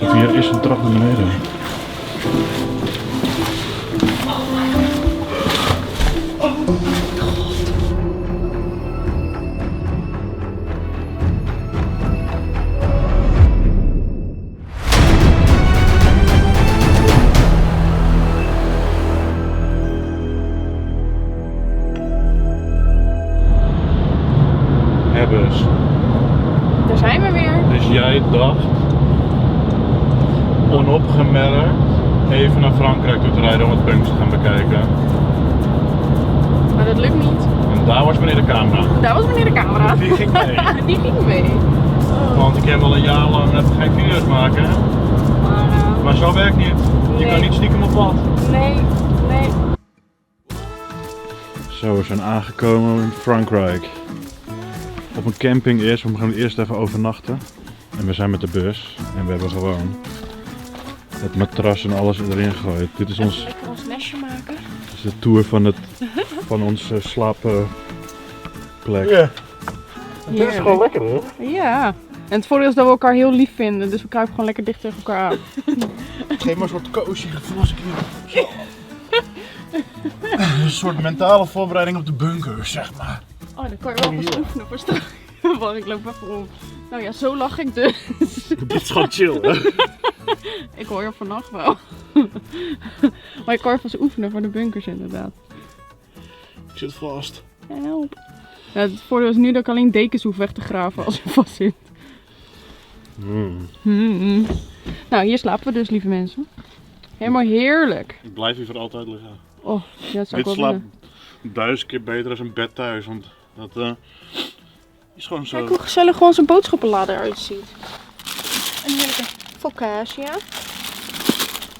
Of hier is een trap naar beneden. Hebbes. Daar zijn we weer. Dus jij dacht onopgemerkt even naar Frankrijk toe te rijden om het bunkers te gaan bekijken. Maar dat lukt niet. En daar was meneer de camera. Daar was meneer de camera. Die ging mee. Die ging mee. Oh. Want ik heb al een jaar lang net geen video's maken. Maar zo werkt niet. Je Nee. kan niet stiekem op pad. Nee, nee. Zo, we zijn aangekomen in Frankrijk. Op een camping eerst, we gaan eerst even overnachten. En we zijn met de bus en we hebben gewoon het matras en alles erin gegooid. Dit is ons, Lekker ons nestje maken. dit is de tour van onze slaapplek. Ja. Dit is gewoon lekker hoor. Ja. En het voordeel is dat we elkaar heel lief vinden, dus we kruipen gewoon lekker dicht tegen elkaar aan. Geef maar een soort cozy gevoel als ik hier. Een soort mentale voorbereiding op de bunker, zeg maar. Oh, dan kan je wel eens oefenen voor straks. Want ik loop even om. Nou ja, zo lach ik dus. Dit is gewoon chill hè. Ik hoor je vannacht wel. Maar ik kan even eens oefenen voor de bunkers inderdaad. Ik zit vast. Help. Ja, het voordeel is nu dat ik alleen dekens hoef weg te graven als je vast zit. Nou, hier slapen we dus, lieve mensen. Helemaal heerlijk. Ik blijf hier voor altijd liggen. Oh, ja, dat zou ik Dit wel slaapt willen. 1000 keer beter dan een bed thuis, want dat is gewoon zo. Kijk hoe gezellig gewoon zijn boodschappenlader eruit ziet. Een heerlijke focaccia.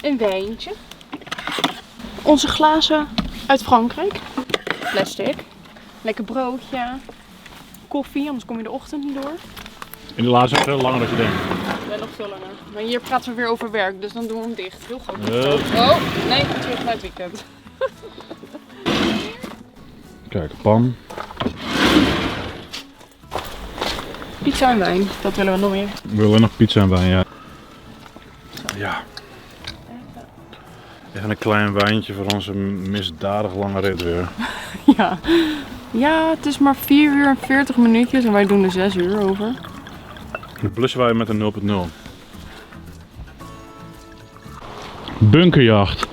Een wijntje. Onze glazen uit Frankrijk. Plastic. Lekker broodje. Koffie, anders kom je de ochtend niet door. In de laatste is veel langer dan je denkt. Ja, nog veel langer. Maar hier praten we weer over werk, dus dan doen we hem dicht. Heel groot. Hup. Oh, nee, terug naar het weekend. Kijk, pan. Pizza en wijn, dat willen we nog meer. We willen nog pizza en wijn, ja. Ja. Even een klein wijntje voor onze misdadig lange rit weer. Ja. Ja, het is maar 4 uur en 40 minuutjes en wij doen er 6 uur over. Nu blussen wij met een 0.0. Bunkerjacht.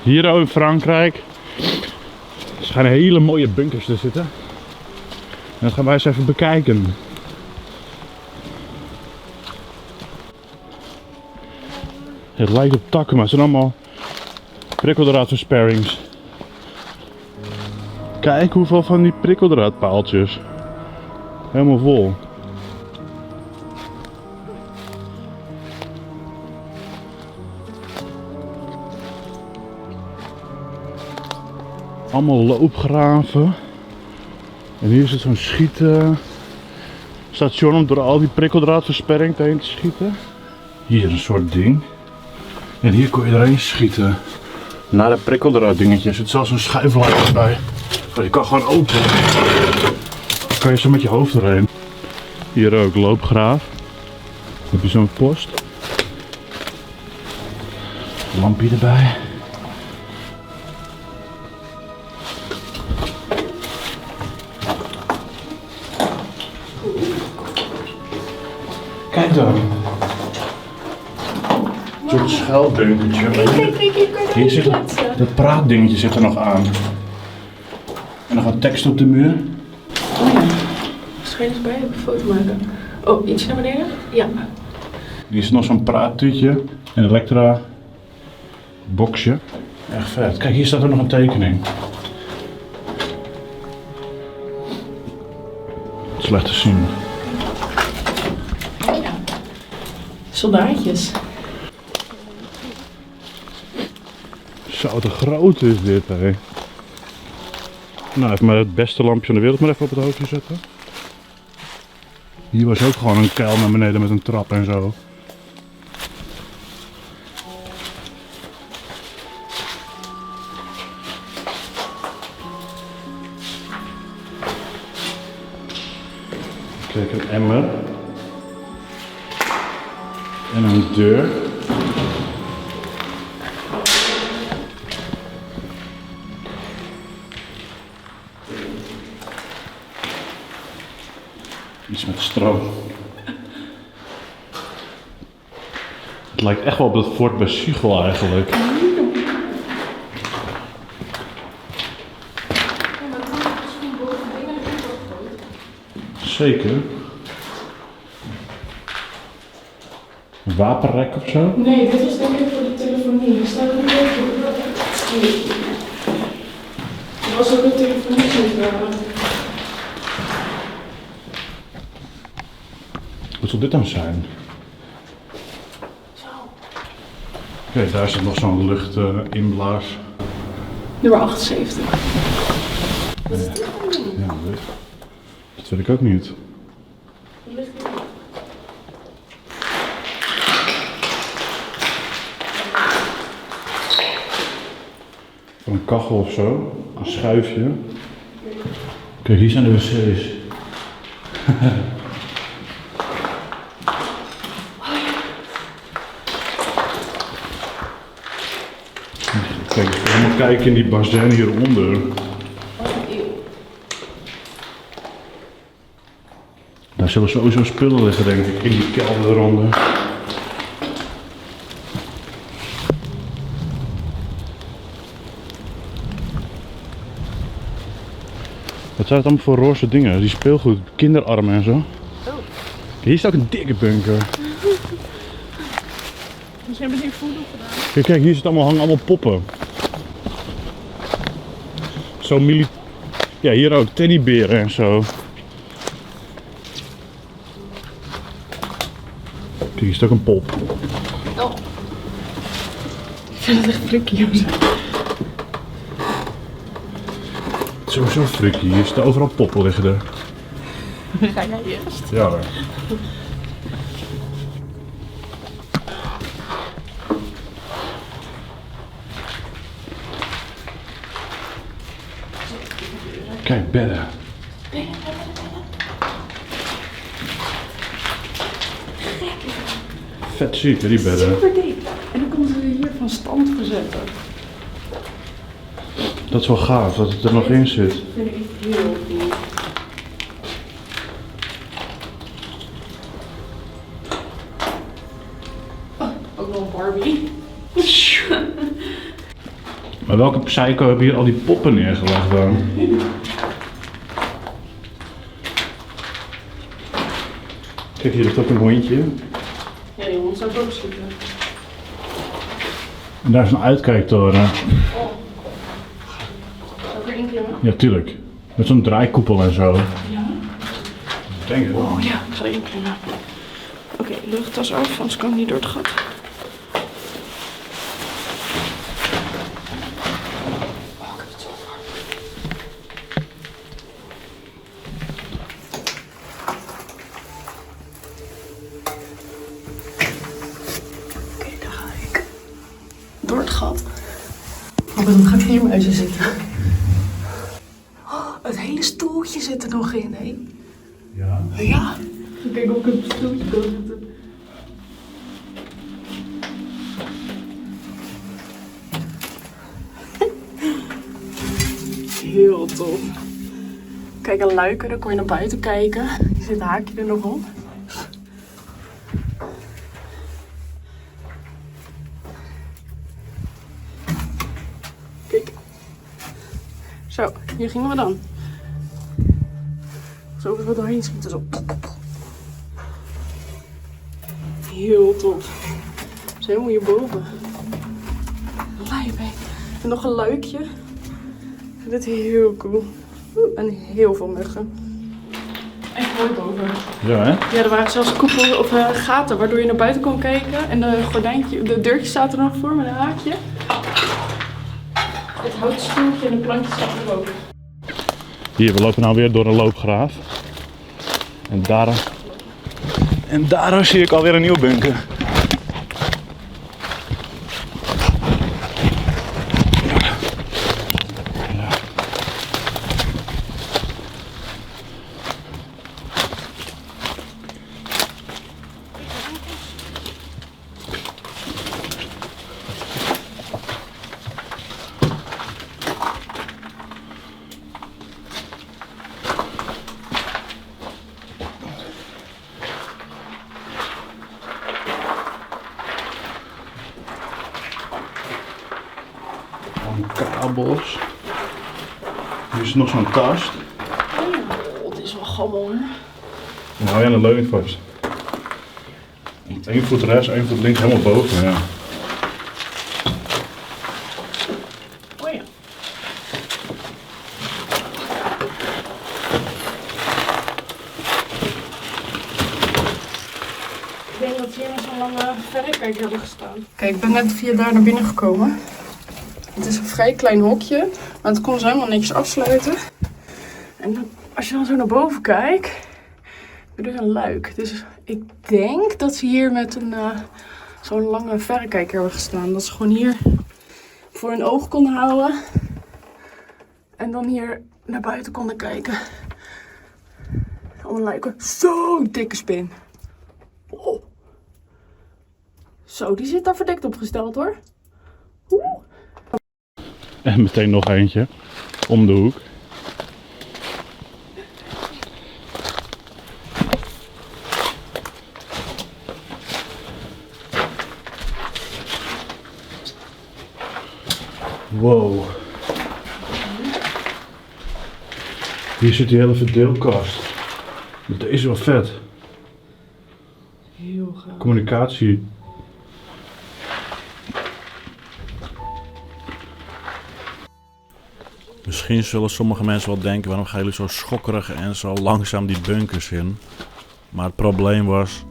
Hier in Frankrijk er schijnen hele mooie bunkers te zitten. En dat gaan wij eens even bekijken. Het lijkt op takken, maar het zijn allemaal prikkeldraadversperrings. Kijk hoeveel van die prikkeldraadpaaltjes. Helemaal vol. Allemaal loopgraven. En hier zit zo'n schietstation om door al die prikkeldraadversperring heen te schieten. Hier een soort ding. En hier kon je erheen schieten. Naar de prikkeldraad er zit zelfs een schuiflaar bij. Je kan gewoon open. Dan kan je zo met je hoofd erheen. Hier ook loopgraaf. Dan heb je zo'n post. Lampje erbij. Kijk dan. Een soort schuilbunkertje. Hier zit dat praatdingetje zit er nog aan. En nog wat tekst op de muur. Oh ja. Schijn eens bij, even een foto maken. Oh, iets naar beneden? Ja. Hier is nog zo'n praattuutje. Een Elektra boxje. Echt vet. Kijk, hier staat er nog een tekening. Slecht te zien. Ja. Soldaatjes. Zo, te groot is dit, hé. Nou, even maar het beste lampje van de wereld maar even op het hoofdje zetten. Hier was ook gewoon een kuil naar beneden met een trap en zo. Kijk, een emmer. En een deur. Iets met stroom. Het lijkt echt wel op het fort bij Sigel eigenlijk. Zeker. Een wapenrek of zo? Nee, dit was denk ik voor de telefonie. Er staat een beetje op. Er was ook een telefoniecentrale. Wat zal dit dan zijn? Zo. Oké, daar zit nog zo'n luchtinblaas. Nummer 78. Ja, dat weet ik ook niet. Wat ligt hier? Voor een kachel of zo. Een schuifje. Kijk, hier zijn de wc's. Kijk, we moeten kijken in die bazin hieronder. Daar zullen sowieso spullen liggen, denk ik, in die kelder eronder. Wat zijn het allemaal voor roze dingen? Die speelgoed, kinderarmen en zo. Hier staat ook een dikke bunker. Dus hebben die voeding gedaan. Kijk, kijk, hier hangen allemaal poppen. Zo ja, hier ook, teddyberen en zo. Kijk, hier staat ook een pop. Oh. Ik vind het echt freaky of zo. Sowieso freaky, hier staan overal poppen liggen er. Ga jij eerst? Ja hoor. Kijk, bedden. Vet ziek, hè, die bedden. Super dik. En dan konden ze hier van stand verzetten. Dat is wel gaaf, dat het er nog in zit. Dat vind ik heel cool. Oh, ook nog een Barbie. Maar welke psycho hebben hier al die poppen neergelegd dan? Kijk, hier ligt ook een hondje. Ja, die hond zou ik ook schieten. En daar is een uitkijktoren. Oh. Zou ik erin klimmen? Ja, tuurlijk. Met zo'n draaikoepel en zo. Ja. Denk het wel. Oh ja, ik ga erin klimmen. Oké, luchttas af, anders kan ik niet door het gat. Oh, ik heb het zo warm. Oké, daar ga ik. Door het gat. Oh, dan ga ik hier muizen zitten. Oh, het hele stoeltje zit er nog in, hè? Ja. Ja. Kijk of ik op het stoeltje kan zitten. Heel tof. Kijk, een luiken, dan kon je naar buiten kijken. Je zit haakje er nog op. Kijk. Zo, hier gingen we dan. Zo we doorheen schieten zo. Heel tof. We zijn helemaal hierboven. Lijp, hè. En nog een luikje. Ik vind dit heel cool. En heel veel muggen. Echt mooi boven. Ja, hè? Ja, er waren zelfs koepels of gaten waardoor je naar buiten kon kijken. En de deurtje staat er nog voor met een haakje. Het houten stoeltje en de plankjes staan erboven. Hier, we lopen nou weer door een loopgraaf. En daar zie ik alweer een nieuw bunker. kabels. Hier is nog zo'n kast. Oh, het is wel gammel hoor. Dan hou je aan de leuning vast. 1 voet rechts, 1 voet links, helemaal boven. Ja. Oh ja. Ik denk dat hier zo'n lange verrekijker hebben gestaan. Kijk, ik ben net via daar naar binnen gekomen. Het is een vrij klein hokje, maar het kon ze helemaal niks afsluiten. En als je dan zo naar boven kijkt, heb je dus een luik. Dus ik denk dat ze hier met zo'n lange verrekijker hebben gestaan. Dat ze gewoon hier voor hun oog konden houden. En dan hier naar buiten konden kijken. Allemaal luiken. Zo'n dikke spin. Oh. Zo, die zit daar verdekt opgesteld hoor. Oeh. En meteen nog eentje. Om de hoek. Wow. Hier zit die hele verdeelkast. Deze is wel vet. Heel gaaf. Communicatie. Misschien zullen sommige mensen wel denken, waarom gaan jullie zo schokkerig en zo langzaam die bunkers in? Maar het probleem was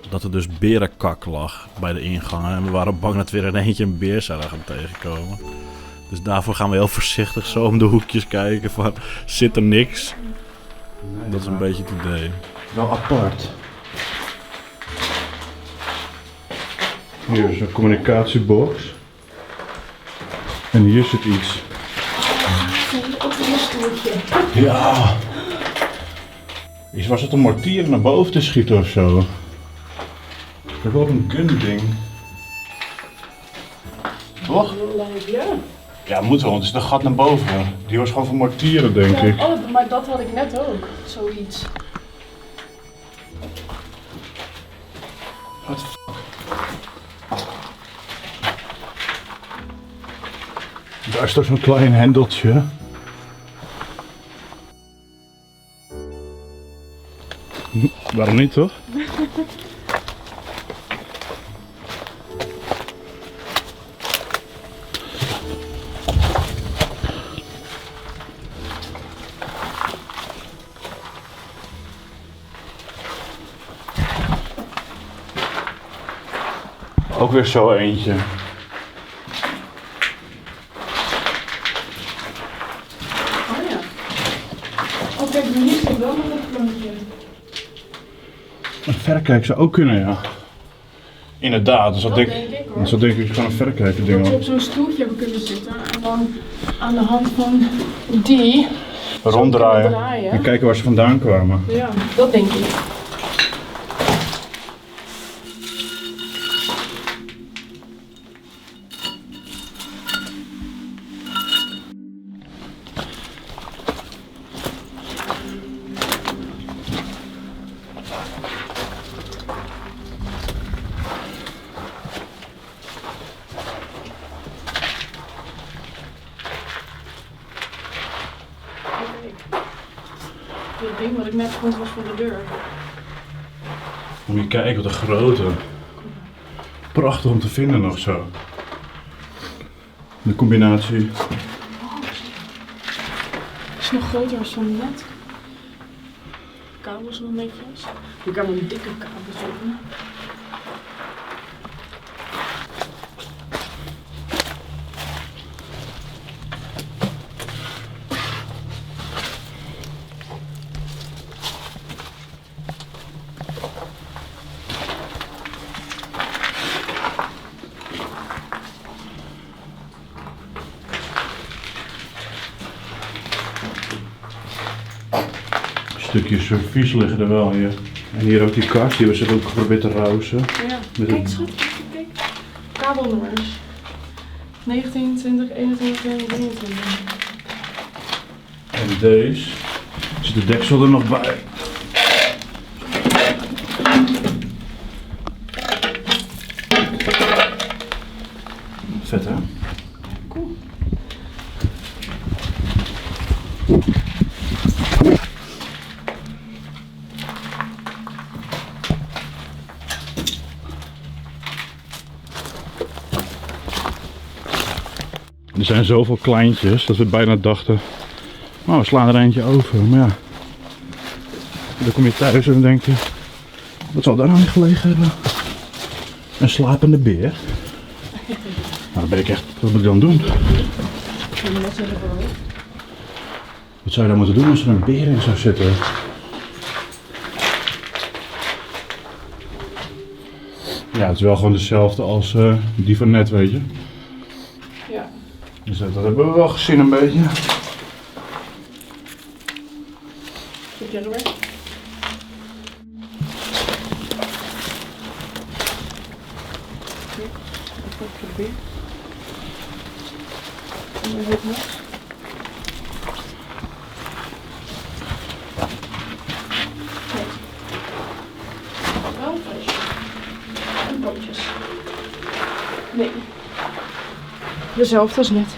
dat er dus berenkak lag bij de ingangen. En we waren bang dat we weer in eentje een beer zouden gaan tegenkomen. Dus daarvoor gaan we heel voorzichtig zo om de hoekjes kijken van, zit er niks? Nee, dat is een beetje het idee. Wel apart. Hier is een communicatiebox. En hier zit iets. Ja. Was het een mortier naar boven te schieten of zo? Ik heb ook een gun ding. Toch? Ja. Ja, moet wel, want het is de gat naar boven. Die was gewoon voor mortieren, denk ik. Oh, maar dat had ik net ook. Zoiets. What the fuck? Daar is toch zo'n klein hendeltje. Waarom niet, toch? Ook weer zo eentje. Oh ja. Oh kijk, hier zit wel nog een plankje. Een verrekijker zou ook kunnen, ja. Inderdaad, dus dat denk ik gewoon een verrekijker ding. Dat je op zo'n stoeltje hebben kunnen zitten en dan aan de hand van die Ronddraaien en kijken waar ze vandaan kwamen. Ja, dat denk ik. Het ding wat ik net vond was voor de deur. Moet je kijken, wat een grote. Prachtig om te vinden nog zo. De combinatie. Het is nog groter dan zo'n net. Kabels nog netjes. Je kan een dikke kabels openen. Stukjes servies liggen er wel hier. En hier ook die kast, die hebben ze ook geprobeerd te rausen. Ja, Met kijk een- schat, kijk. Kabelnummers. 19, 20, 21, 22. En deze. Zit de deksel er nog bij. Vet hè? Cool. Er zijn zoveel kleintjes dat we bijna dachten, oh, we slaan er eentje over. Maar ja, dan kom je thuis en dan denk je, wat zal daar nou in gelegen hebben? Een slapende beer? Nou, dan ben ik echt, wat moet ik dan doen? Wat zou je dan moeten doen als er een beer in zou zitten? Ja, het is wel gewoon dezelfde als die van net, weet je. Ja. Dus dat hebben we wel gezien een beetje. Zit jij er weer? Probeer. En dan zit nog. Wel een flesje. En pootjes. Nee. Dezelfde als net.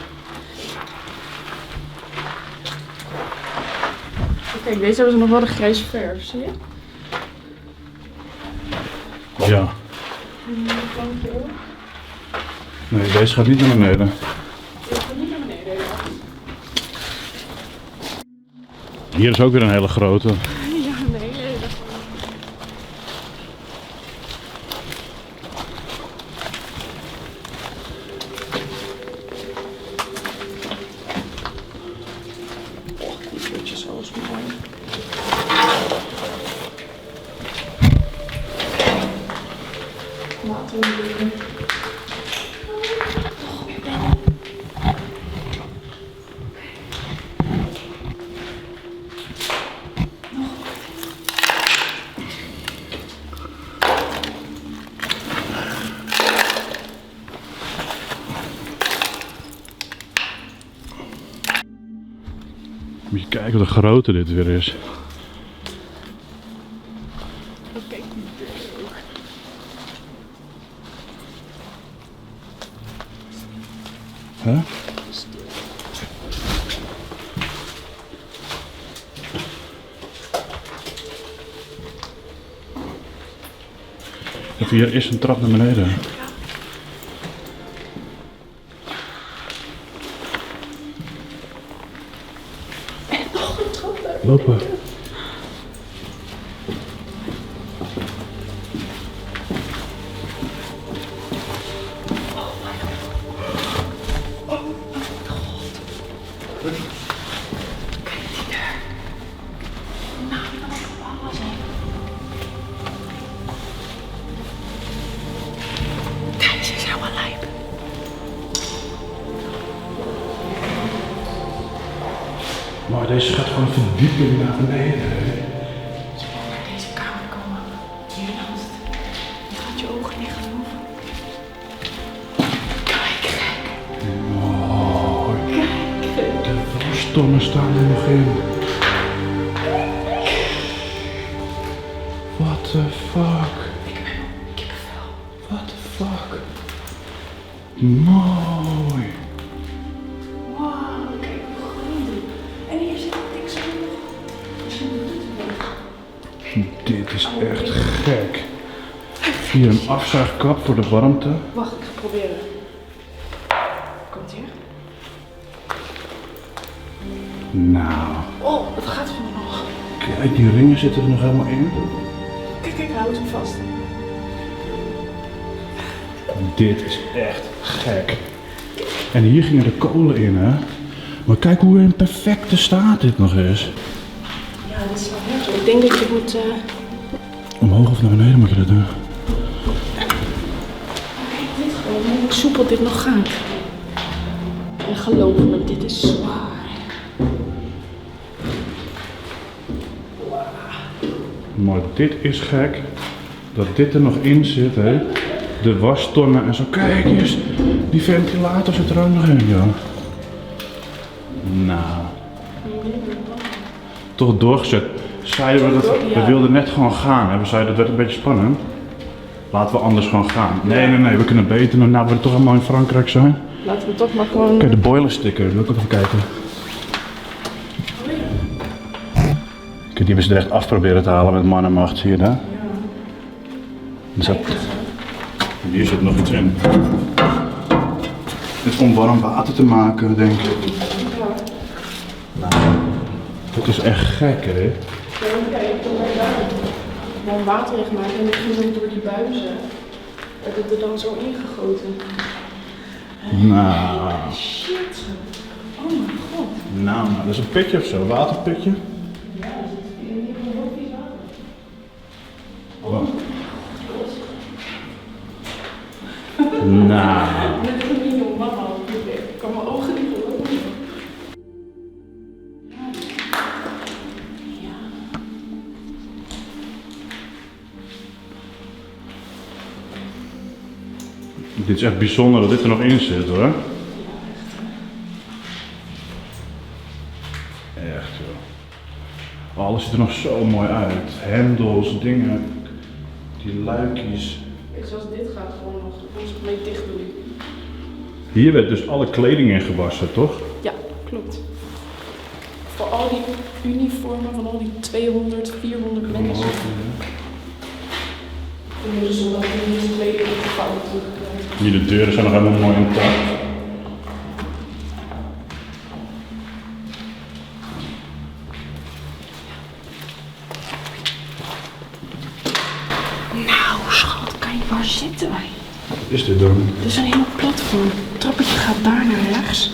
Kijk, deze hebben ze nog wel de grijze verf, zie je? Ja. Nee, deze gaat niet naar beneden. Deze gaat niet naar beneden, ja. Hier is ook weer een hele grote. Ja, nee. Die flutjes zoals mooi. Laten we hem doen. Moet je kijken wat grote dit weer is. Oké, ook. Huh? Of hier is een trap naar beneden. Lopen. Deze is helemaal lijp. Maar deze gaat gewoon verdieping naar beneden. Als we naar deze kamer komen, hiernaast, je gaat je ogen niet geloven. Kijk, gek. Mooi. Kijk. De wastommen staan er nog in. What the fuck? Ik heb helemaal kippenvel. What the fuck? Mooi. Wow, kijk hoe groen. En hier zit een dik zo nog. Misschien moet het Dit is echt gek. Hier een afzuigkap voor de warmte. Wacht, ik ga proberen. Komt hier. Nou, Oh, het gaat gewoon nog. kijk, die ringen zitten er nog helemaal in. Kijk, kijk, houd hem vast. Dit is echt gek. En hier gingen de kolen in, hè. Maar kijk hoe in perfecte staat dit nog is. Ja, dat is wel heftig. Ik denk dat je moet... Omhoog of naar beneden moet je dat doen. Kijk dit gewoon, hoe soepel dit nog gaat. En geloof me, dit is zwaar. Maar dit is gek. Dat dit er nog in zit, hè. De wastonnen en zo. Kijk eens. Die ventilator zit er ook nog in, joh. Nou. Toch doorgezet. Zeiden we dat we wilden net gewoon gaan. Hè? We zeiden dat werd een beetje spannend. Laten we anders gewoon gaan. Nee, we kunnen beter. Nou, we toch helemaal in Frankrijk zijn. Laten we toch maar gewoon... Kijk, de boiler sticker. Wil ik even kijken. Kijk, die hebben ze er echt af proberen te halen met man en macht. Zie je dat? Ja. Hier zit nog iets in. is om warm water te maken, denk ik. Ja. Nou, dat is echt gek, hè? Ja, ik kon bij daar gewoon water in gemaakt en ik ging dan door die buizen. Werd het er dan zo ingegoten. Nou. Shit. Oh mijn god. Nou, dat is een putje of zo, een waterputje. Ja, dat is in ieder geval heel vies water. Wow. Nou. Dit is niet normaal. Ik kan mijn ogen niet geloven. Ja. Dit is echt bijzonder dat dit er nog in zit, hoor. Echt, joh. Alles ziet er nog zo mooi uit. Hendels, dingen, die luikjes. Zoals dit gaat gewoon nog ons mee dicht doen. Hier werd dus alle kleding in gewassen, toch? Ja, klopt. Voor al die uniformen van al die 200, 400 mensen. En nu is zondag niet kleding opgevouwen terugkrijgen. Hier de deuren zijn nog helemaal mooi intact. Nou schat, kan je waar zitten wij? Wat is dit dan? Dit is een hele platform. Het trappetje gaat daar naar rechts.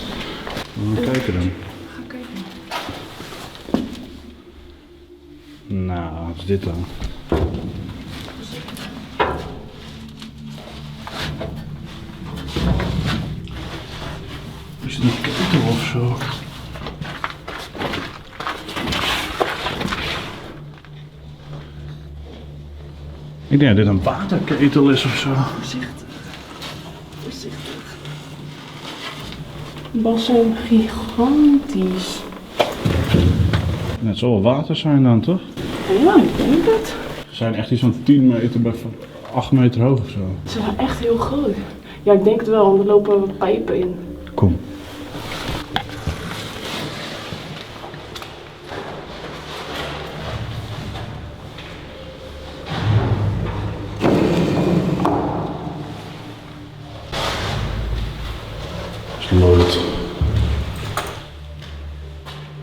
Gaan we kijken dan. Ga kijken. Nou, wat is dit dan? Is het een ketel of zo? Ik denk dat dit een waterketel is of zo. Voorzichtig. Voorzichtig. Die bas zijn gigantisch. Het zal wel water zijn dan, toch? Ja, ik denk het. Ze zijn echt iets van 10 meter bij 8 meter hoog of zo. Ze zijn echt heel groot. Ja, ik denk het wel, want er lopen pijpen in. Kom. Dat is lood.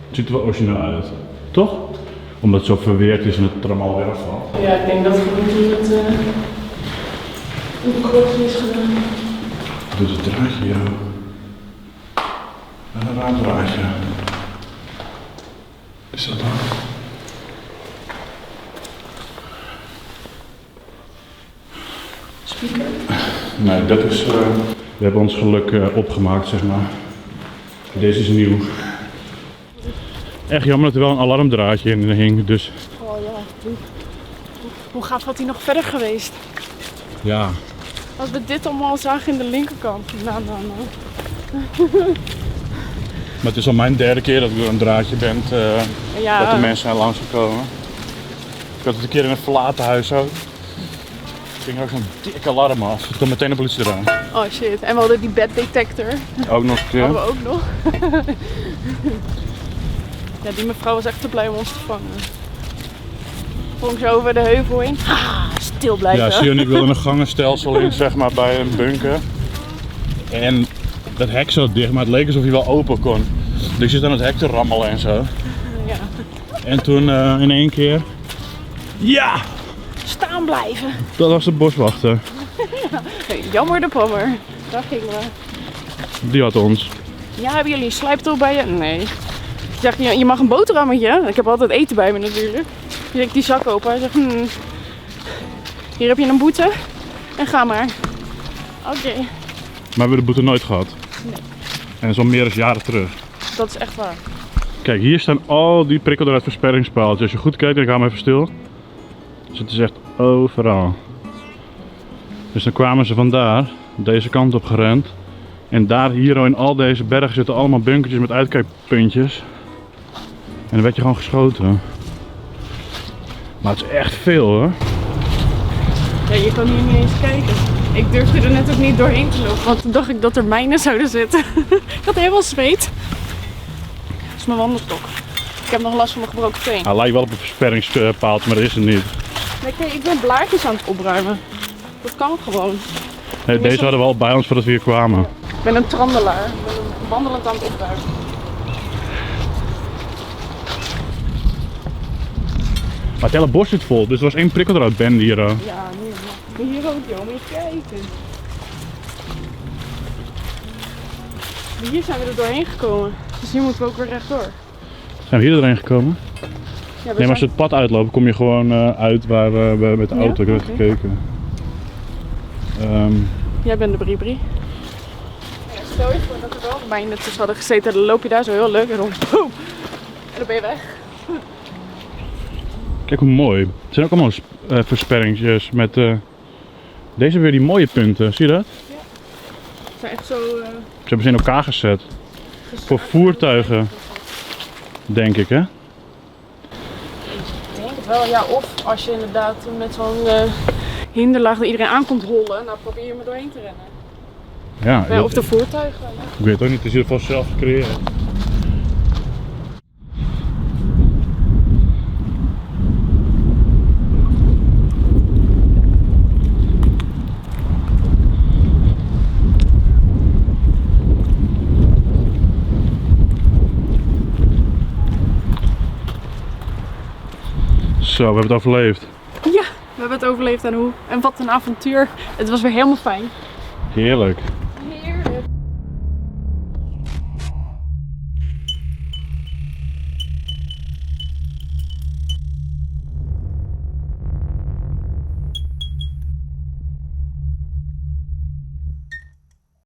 Het ziet er wel origineel uit, toch? Omdat het zo verweerd is en het er allemaal weer afvalt. Ja, ik denk dat het gewoon toen het een kortje is gedaan. Doe het draadje, ja. Een raar draadje. Wat is dat dan? Speaker? Nee, dat is... we hebben ons geluk opgemaakt, zeg maar. Deze is nieuw. Echt jammer dat er wel een alarmdraadje in hing, dus... Oh ja, hoe gaaf had hij nog verder geweest? Ja. Als we dit allemaal zagen in de linkerkant. Nou. Maar het is al mijn derde keer dat ik door een draadje ben, Ja. dat de mensen zijn langsgekomen. Ik had het een keer in een verlaten huis ook. Er ging ook zo'n dik alarm af. Er kwam meteen de politie eraan. Oh shit, en we hadden die beddetector. Ook nog een keer. Hadden we ook nog. Ja, die mevrouw was echt te blij om ons te vangen. Sprong zo over de heuvel heen. Stil blijven. Ja, Sion en ik wilden een gangenstelsel in, zeg maar, bij een bunker. En dat hek zat dicht, maar het leek alsof hij wel open kon. Dus ik zit aan het hek te rammelen en zo. Ja. En toen in één keer... Ja! Staan blijven. Dat was de boswachter. Hey, jammer de pommer. Daar gingen we. Die had ons. Ja, hebben jullie een slijptol bij je? Nee. Ik zeg, je mag een boterhammetje. Ik heb altijd eten bij me natuurlijk. Je trekt die zak open. Hij zegt, hier heb je een boete. En ga maar. Oké. Maar we hebben de boete nooit gehad. Nee. En dat is al meer dan jaren terug. Dat is echt waar. Kijk, hier staan al die prikkeldraad versperringspaaltjes. Als je goed kijkt, ik hou hem even stil. Dus het is echt overal. Dus dan kwamen ze vandaar, deze kant op gerend. En daar, hier in al deze bergen zitten allemaal bunkertjes met uitkijkpuntjes. En dan werd je gewoon geschoten. Maar het is echt veel, hoor. Ja, je kan hier niet eens kijken. Ik durfde er net ook niet doorheen te lopen, want toen dacht ik dat er mijnen zouden zitten. Ik had helemaal zweet. Dat is mijn wandelstok. Ik heb nog last van mijn gebroken teen. Hij lijkt wel op een versperringspaaltje, maar dat is het niet. Nee, kijk, ik ben blaadjes aan het opruimen. Dat kan gewoon. Nee, deze hadden we al bij ons voordat we hier kwamen. Ik ben een trandelaar. Ik ben een wandelend aan het opruimen. Maar het hele bos zit vol, dus er was één prikkeldraadbende hier. Ja, hier ook, joh. Moet je kijken. Maar hier zijn we er doorheen gekomen. Dus hier moeten we ook weer rechtdoor. Zijn we hier doorheen gekomen? Ja, Nee, maar als we het pad uitlopen, kom je gewoon uit waar we met de auto hebben gekeken. Jij bent de Bribri. Ja, stel je voor dat er wel mijnen tussen hadden gezeten, dan loop je daar zo heel leuk en rond. Boom! En dan ben je weg. Kijk hoe mooi. Het zijn ook allemaal versperringjes met deze weer die mooie punten. Zie je dat? Ja. Ze zijn echt zo... Ze hebben ze in elkaar gezet. Voor voertuigen, denk ik, hè? Ik denk het wel, ja. Of als je inderdaad met zo'n hinderlaag dat iedereen aan komt hollen, nou probeer je me doorheen te rennen. Ja, Ja, of de voertuigen. Ja. Ik weet het ook niet, het is in ieder geval zelf gecreëerd. Zo, we hebben het overleefd. Ja, we hebben het overleefd en hoe. En wat een avontuur. Het was weer helemaal fijn. Heerlijk.